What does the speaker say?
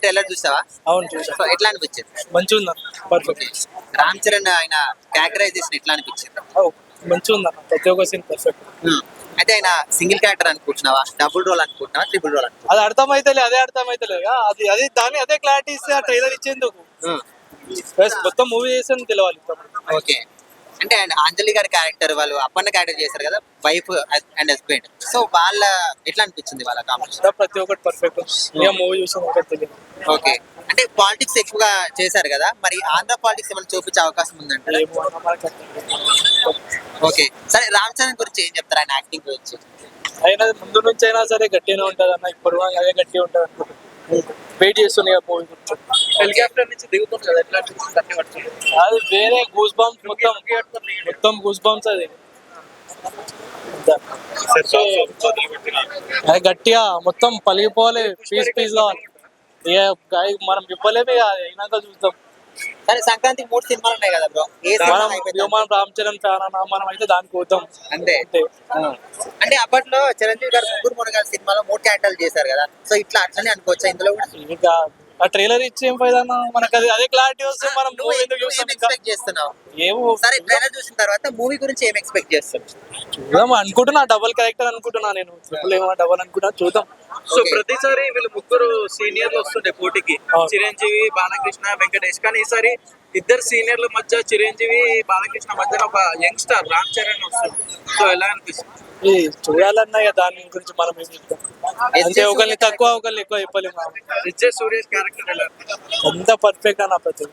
Trailer చూసావా? అవును చూసా. సో ఎట్లా అనిపించింది? మంచిగా ఉందా? పర్ఫెక్ట్. ఓకే. రామ్ చరణ్ ఆయన క్యారెక్టరైజేషన్ ఎట్లా అనిపించింది? మంచిగా ఉందా? ప్రతి ఒక్క సీన్ పర్ఫెక్ట్. అయితే ఆయన సింగిల్ క్యారెక్టర్ అనుకుంటున్నావా, డబుల్ రోల్ అనుకుంటున్నావా, ట్రిపుల్ రోల్ అది అర్థమైతలే, అదే అర్థమైతలేదు. అది దాని అదే క్లారిటీ ఇస్తే ఆ ట్రైలర్ ఇచ్చేందుకు మొత్తం మూవీ చేసేందుకు తెలియాలి. ఓకే. అంటే ఆయన అంజలి గారి క్యారెక్టర్, వాళ్ళు అప్పన్న క్యారెక్టర్ చేశారు కదా, వైఫ్ అండ్ హస్బెండ్. సో వాళ్ళ ఎట్లా అనిపించింది వాళ్ళ కాంబినేషన్? ప్రతి ఒక్కటి పర్ఫెక్ట్. ఇక మూవీ చూసాక తెలియదు. ఓకే. అంటే పాలిటిక్స్ ఎక్కువగా చేశారు కదా, మరి ఆంధ్ర పాలిటిక్స్ ఏమైనా చూపించే అవకాశం ఉందంటే? ఓకే. సరే, రామ్ చరణ్ గురించి ఏం చెప్తారు, ఆయన యాక్టింగ్ గురించి? అయినా ముందు నుంచి అయినా సరే గట్టిగానే ఉంటది అన్న, ఇప్పుడు అదే గట్టిగా ఉంటది అనుకుంటున్నాను. వెయిట్ చేస్తుంది మూవీ గురించి. హెలికాప్టర్ నుంచి దిగుతుంది కదా, ఎట్లా అనిపించింది? అది వేరే గూస్ బంప్స్, మొత్తం గూస్ బంప్స్ అది. అది గట్టిగా మొత్తం పలిగిపోవాలి, పీస్ పీస్ కావాలి. ఇక మనం ఇవ్వలేము, ఇక అయినాక చూద్దాం. సరే, సంక్రాంతికి 3 సినిమాలు ఉన్నాయి కదా బ్రో, ఏ సినిమా అయిపోయింది? మనం రామ్ చరణ్ ఫ్యాన్ అన్న, మనం అయితే దానికి పోతాం అంతే. అంటే అప్పట్లో చిరంజీవి గారు ముగ్గురు మునగాల సినిమాలో 3 క్యారెక్టర్లు చేశారు కదా, సో ఇట్లా అట్లనే అనుకోవచ్చా ఇందులో కూడా? ఇంకా ఆ ట్రైలర్ ఇచ్చి ఏం ఫైదా, మనకు అదే క్లారిటీ వస్తే మనం మూవీ ఎందుకు చూస్తాం? ఎక్స్పెక్ట్ చేస్తున్నావు? ఏమో. సరే, ట్రైలర్ చూసిన తర్వాత మూవీ గురించి ఏం ఎక్స్పెక్ట్ చేస్తావు? చూద్దాం అనుకుంటున్నా, డబుల్ క్యారెక్టర్ అనుకుంటున్నా నేను. ట్రిపుల్ ఏమో డబుల్ అనుకుంటా, చూద్దాం. సో ప్రతిసారి వీళ్ళు ముగ్గురు సీనియర్లు వస్తుండే పోటీకి, చిరంజీవి, బాలకృష్ణ, వెంకటేష్. కానీ ఈసారి ఇద్దరు సీనియర్ల మధ్య, చిరంజీవి, బాలకృష్ణ మధ్యన ఒక యంగ్స్టర్ రామ్ చరణ్ వస్తుంది. సో ఎలా అనిపిస్తుంది? చూడాలన్నా ఇక దాని గురించి మనం ఏం చెప్తాం. అంటే ఒకరిని తక్కువ ఒకరిని ఎక్కువ చెప్పలేము. విజయ్ సూర్య క్యారెక్టర్ ఎలా? అంత పర్ఫెక్ట్ అన్న ప్రతి